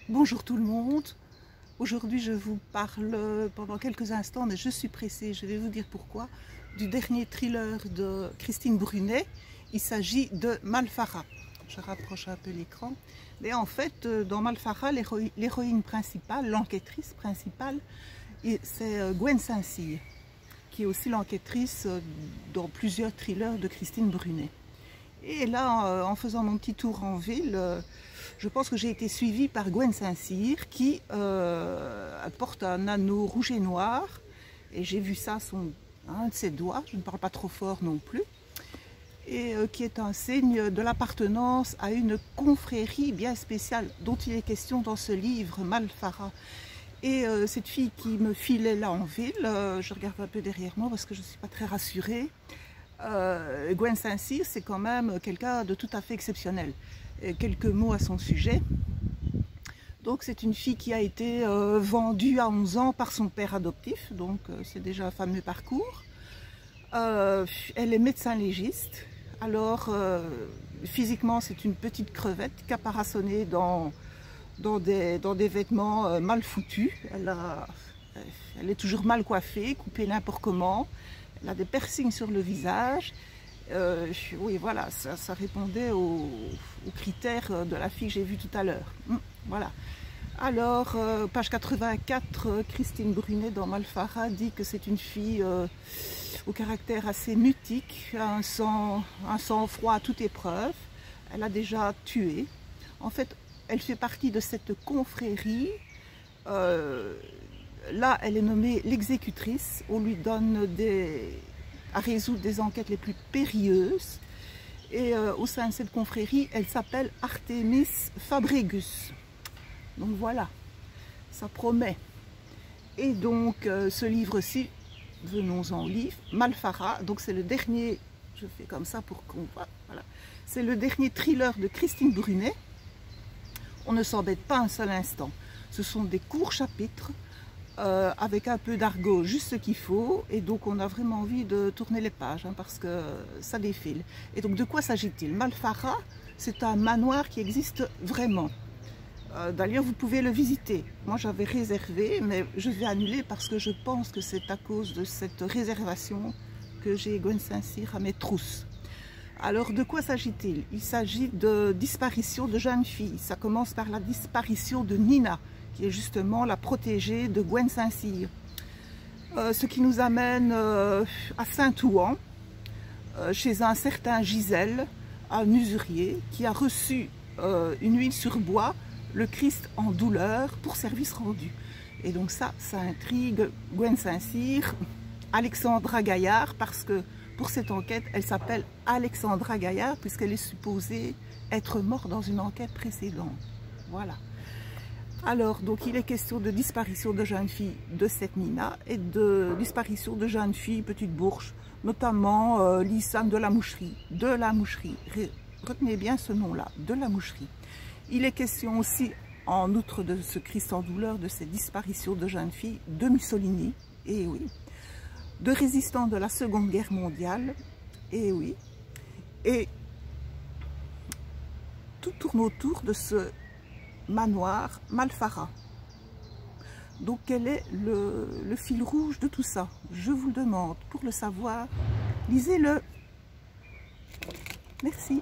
Bonjour tout le monde. Aujourd'hui je vous parle pendant quelques instants, mais je suis pressée, je vais vous dire pourquoi, du dernier thriller de Christine Brunet. Il s'agit de Malfara. Je rapproche un peu l'écran. Et en fait, dans Malfara, l'héroïne principale, l'enquêtrice principale, c'est Gwen Saint-Cyr, qui est aussi l'enquêtrice dans plusieurs thrillers de Christine Brunet. Et là, en faisant mon petit tour en ville, je pense que j'ai été suivie par Gwen Saint-Cyr qui porte un anneau rouge et noir. Et j'ai vu ça sur un de ses doigts, je ne parle pas trop fort non plus. Et qui est un signe de l'appartenance à une confrérie bien spéciale dont il est question dans ce livre, Malfara. Et cette fille qui me filait là en ville, je regarde un peu derrière moi parce que je ne suis pas très rassurée. Gwen Saint-Cyr, c'est quand même quelqu'un de tout à fait exceptionnel. Et quelques mots à son sujet. Donc c'est une fille qui a été vendue à 11 ans par son père adoptif, donc c'est déjà un fameux parcours. Elle est médecin légiste, alors physiquement c'est une petite crevette caparaçonnée dans des vêtements mal foutus. Elle est toujours mal coiffée, coupée n'importe comment. Elle a des piercings sur le visage. Oui, voilà, ça répondait aux critères de la fille que j'ai vue tout à l'heure. Voilà. Alors, page 84, Christine Brunet dans Malfara dit que c'est une fille au caractère assez mutique, un sang-froid à toute épreuve. Elle a déjà tué. En fait, elle fait partie de cette confrérie. Là, elle est nommée l'exécutrice. On lui donne à résoudre des enquêtes les plus périlleuses. Et au sein de cette confrérie, elle s'appelle Artemis Fabregus. Donc voilà, ça promet. Et donc ce livre-ci, venons-en au livre, Malfara, donc c'est le dernier, je fais comme ça pour qu'on voit, voilà. C'est le dernier thriller de Christine Brunet. On ne s'embête pas un seul instant. Ce sont des courts chapitres, avec un peu d'argot, juste ce qu'il faut, et donc on a vraiment envie de tourner les pages, hein, parce que ça défile. Et donc de quoi s'agit-il? Malfara, c'est un manoir qui existe vraiment. D'ailleurs, vous pouvez le visiter. Moi, j'avais réservé, mais je vais annuler parce que je pense que c'est à cause de cette réservation que j'ai Gwen Saint-Cyr à mes trousses. Alors, de quoi s'agit-il? Il s'agit de disparition de jeunes filles. Ça commence par la disparition de Nina, qui est justement la protégée de Gwen Saint-Cyr. Ce qui nous amène à Saint-Ouen, chez un certain Gisèle, un usurier, qui a reçu une huile sur bois, le Christ en douleur, pour service rendu. Et donc ça intrigue Gwen Saint-Cyr, Alexandra Gaillard, parce que pour cette enquête, elle s'appelle Alexandra Gaillard, puisqu'elle est supposée être morte dans une enquête précédente. Voilà. Alors, donc il est question de disparition de jeunes filles de cette Nina et de disparition de jeunes filles petites bourges, notamment Lysane de la Moucherie. De la Moucherie. Retenez bien ce nom-là, de la Moucherie. Il est question aussi, en outre de ce Christ en douleur, de ces disparitions de jeunes filles, de Mussolini, et oui, de résistants de la Seconde Guerre mondiale, et oui, et tout tourne autour de ce manoir Malfara. Donc quel est le fil rouge de tout ça? Je vous le demande. Pour le savoir, lisez-le. Merci.